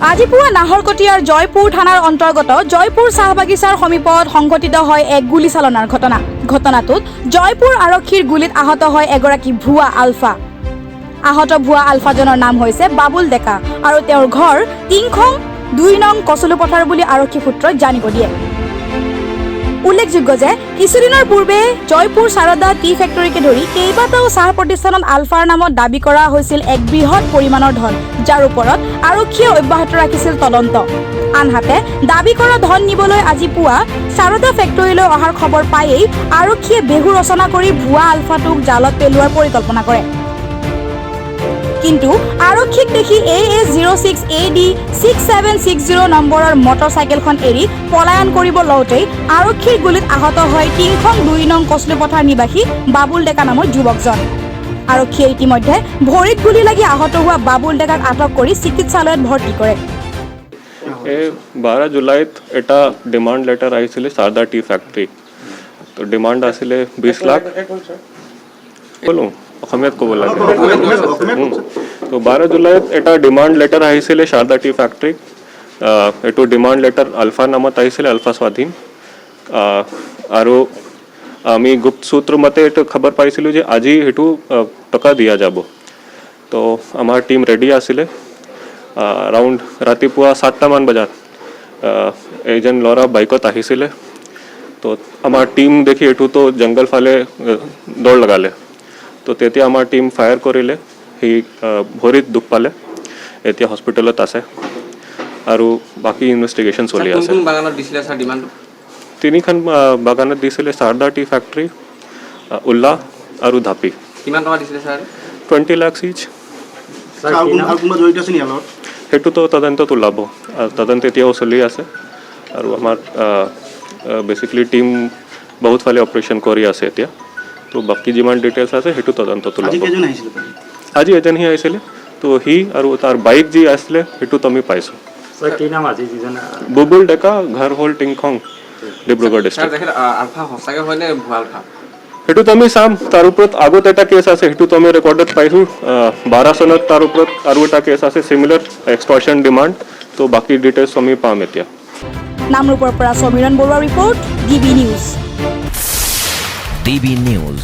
আজি পুৱা নাহৰকটীয়াৰ জয়পুৰ থানাৰ অন্তৰ্গত জয়পুৰ চাহ বাগিচাৰ সমীপত সংঘটিত হয় এক গুলীচালনাৰ ঘটনা। ঘটনাটোত জয়পুৰ আৰক্ষীৰ গুলীত আহত হয় এগৰাকী ভুৱা আলফা। আহত ভুৱা আলফাজনৰ নাম হৈছে বাবুল ডেকা আৰু তেওঁৰ ঘৰ টিংখং ২ নং কচলুপথাৰ বুলি আৰক্ষী সূত্ৰই জানিব দিয়ে। উল্লেখযোগ্য যে কিছুদিনৰ পূৰ্বে জয়পুৰ সাৰদা টি ফেক্টৰীকে ধৰি কেইবাটাও চাহ প্ৰতিষ্ঠানত আলফাৰ নামত দাবী কৰা হৈছিল এক বৃহৎ পৰিমাণৰ ধন, যাৰ ওপৰত আৰক্ষীয়ে অব্যাহত ৰাখিছিল তদন্ত। আনহাতে দাবী কৰা ধন নিবলৈ আজি পুৱা সাৰদা ফেক্টৰীলৈ অহাৰ খবৰ পায়েই আৰক্ষীয়ে বেহু ৰচনা কৰি ভুৱা আলফাটোক জালত পেলোৱাৰ পৰিকল্পনা কৰে। কিন্তু আৰক্ষীক দেখি AS06AD 6760 নম্বৰৰ মটৰচাইকেলখন এৰি পলায়ন কৰিব লওঁতেই আৰক্ষীৰ গুলীত আহত হয় টিংখং ২ নং কচলুপথাৰ নিবাসী বাবুল ডেকা নামৰ যুৱকজন। আৰক্ষীয়ে ইতিমধ্যে ভৰিত গুলী লাগি আহত হোৱা বাবুল ডেকাক আটক কৰি চিকিৎসালয়ত ভৰ্তি কৰে। 12 জুলাইত এটা ডিমান্ড লেটাৰ আহিছিলে সাৰদা টি ফেক্টৰী। তো ডিমান্ড আছিলে 20 লাখ বলো অসমীয়াত ক'ব লাগে। তো 12 জুলাইত এটা ডিমান্ড লেটাৰ আহিছিলে সাৰদা টি ফেক্টৰী। এইটো ডিমান্ড লেটাৰ আলফা নামত আহিছিলে, আলফা স্বাধীন। আৰু আমি গুপ্ত সূত্ৰ মতে এইটো খবৰ পাইছিলোঁ যে আজি সেইটো টকা দিয়া যাব। তো আমাৰ টিম ৰেডি আছিলে। ৰাউণ্ড ৰাতিপুৱা 7টামান বজাত এজন ল'ৰা বাইকত আহিছিলে। তো আমাৰ টিম দেখি এইটোতো জংঘল ফালে দৌৰ লগালে। তো তেতিয়া আমাৰ টিম ফায়াৰ কৰিলে, সি ভৰিত দুখ পালে, এতিয়া হস্পিটেলত আছে আৰু বাকী ইনভেষ্টিগেশ্যন চলি আছে। তিনিখন বাগানত দিছিলে, সাৰদা টি ফেক্টৰী, উল্লা আৰু ধাপি। কিমান টকা দিছিলে ছাৰ? 20 লাখ ইচ। সেইটোতো তদন্তত ওলাব, তদন্ত এতিয়াও চলি আছে আৰু আমাৰ বেচিকলি টিম বহুত ফালে অপাৰেশ্যন কৰি আছে এতিয়া। তো বাকী যিমান ডিটেইলছ আছে সেইটো তদন্তত ওলাব। আজি এজনহি আহিছিলে, তো সি আৰু তাৰ বাইক যি আছিলে সেইটোত আমি পাইছোঁ। বুবুল ডেকা, ঘৰ হ'ল টিংখং, ডিব্ৰুগড় ডিষ্ট্ৰিক্ট। সেইটোত আমি চাম। তাৰ ওপৰত আগত এটা কেছ আছে, সেইটোতো আমি ৰেকৰ্ডত পাইছোঁ। 12 চনত তাৰ ওপৰত আৰু এটা কেছ আছে চিমিলাৰ এক্সটৰ্শ্যন ডিমাণ্ড। তো বাকী ডিটেইলছ আমি পাম এতিয়া। নামৰূপৰ পৰা সমীৰণ বৰুৱাৰ report, DB news. DB news.